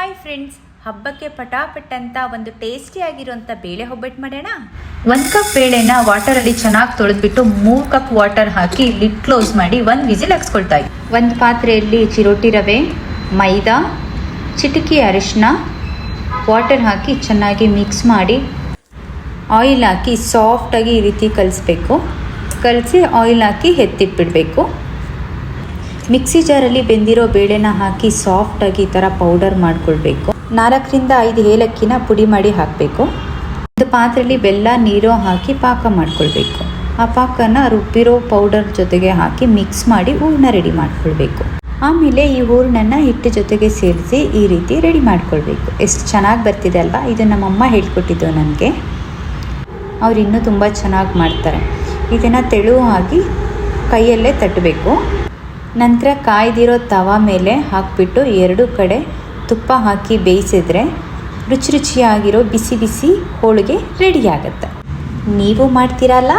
Hi friends, ಹಬ್ಬಕ್ಕೆ ಪಟಾಪಟ್ ಅಂತ ಒಂದು ಟೇಸ್ಟಿಯಾಗಿರುವಂಥ ಬೇಳೆ ಒಬ್ಬಟ್ಟು ಮಾಡೋಣ. 1 ಕಪ್ ಬೇಳೆನ ವಾಟರಲ್ಲಿ ಚೆನ್ನಾಗಿ ತೊಳೆದ್ಬಿಟ್ಟು 3 ಕಪ್ ವಾಟರ್ ಹಾಕಿ ಲಿಡ್ ಕ್ಲೋಸ್ ಮಾಡಿ 1 ವಿಸಿಲ್ ಹಾಕ್ಸ್ಕೊಳ್ತಾ ಇದ್ದೆ. ಒಂದು ಪಾತ್ರೆಯಲ್ಲಿ ಚಿರೋಟಿ ರವೆ, ಮೈದಾ, ಚಿಟಿಕೆ ಅರಿಶಿನ, ವಾಟರ್ ಹಾಕಿ ಚೆನ್ನಾಗಿ ಮಿಕ್ಸ್ ಮಾಡಿ ಆಯಿಲ್ ಹಾಕಿ ಸಾಫ್ಟಾಗಿ ಈ ರೀತಿ ಕಲಿಸ್ಬೇಕು. ಕಲಸಿ ಆಯಿಲ್ ಹಾಕಿ ಎತ್ತಿಟ್ಬಿಡಬೇಕು. ಮಿಕ್ಸಿ ಜಾರಲ್ಲಿ ಬೆಂದಿರೋ ಬೇಳೆನ ಹಾಕಿ ಸಾಫ್ಟಾಗಿ ಈ ಥರ ಪೌಡರ್ ಮಾಡಿಕೊಳ್ಬೇಕು. 4ರಿಂದ 5 ಏಲಕ್ಕಿನ ಪುಡಿ ಮಾಡಿ ಹಾಕಬೇಕು. ಒಂದು ಪಾತ್ರೆಯಲ್ಲಿ ಬೆಲ್ಲ ನೀರು ಹಾಕಿ ಪಾಕ ಮಾಡ್ಕೊಳ್ಬೇಕು. ಆ ಪಾಕನ ರುಬ್ಬಿರೋ ಪೌಡರ್ ಜೊತೆಗೆ ಹಾಕಿ ಮಿಕ್ಸ್ ಮಾಡಿ ಹೂರಣ ರೆಡಿ ಮಾಡ್ಕೊಳ್ಬೇಕು. ಆಮೇಲೆ ಈ ಹೂರಣನ ಹಿಟ್ಟು ಜೊತೆಗೆ ಸೇರಿಸಿ ಈ ರೀತಿ ರೆಡಿ ಮಾಡ್ಕೊಳ್ಬೇಕು. ಎಷ್ಟು ಚೆನ್ನಾಗಿ ಬರ್ತಿದೆ ಅಲ್ವಾ? ಇದು ನಮ್ಮಮ್ಮ ಹೇಳ್ಕೊಟ್ಟಿದ್ದು ನನಗೆ. ಅವ್ರು ಇನ್ನೂ ತುಂಬ ಚೆನ್ನಾಗಿ ಮಾಡ್ತಾರೆ. ಇದನ್ನು ತೆಳು ಹಾಕಿ ಕೈಯಲ್ಲೇ ತಟ್ಟಬೇಕು. ನಂತರ ಕಾಯ್ದಿರೋ ತವಾ ಮೇಲೆ ಹಾಕಿಬಿಟ್ಟು 2 ಕಡೆ ತುಪ್ಪ ಹಾಕಿ ಬೇಯಿಸಿದ್ರೆ ರುಚಿಯಾಗಿರೋ ಬಿಸಿ ಬಿಸಿ ಹೋಳಿಗೆ ರೆಡಿ ಆಗುತ್ತೆ. ನೀವು ಮಾಡ್ತೀರಲ್ಲ?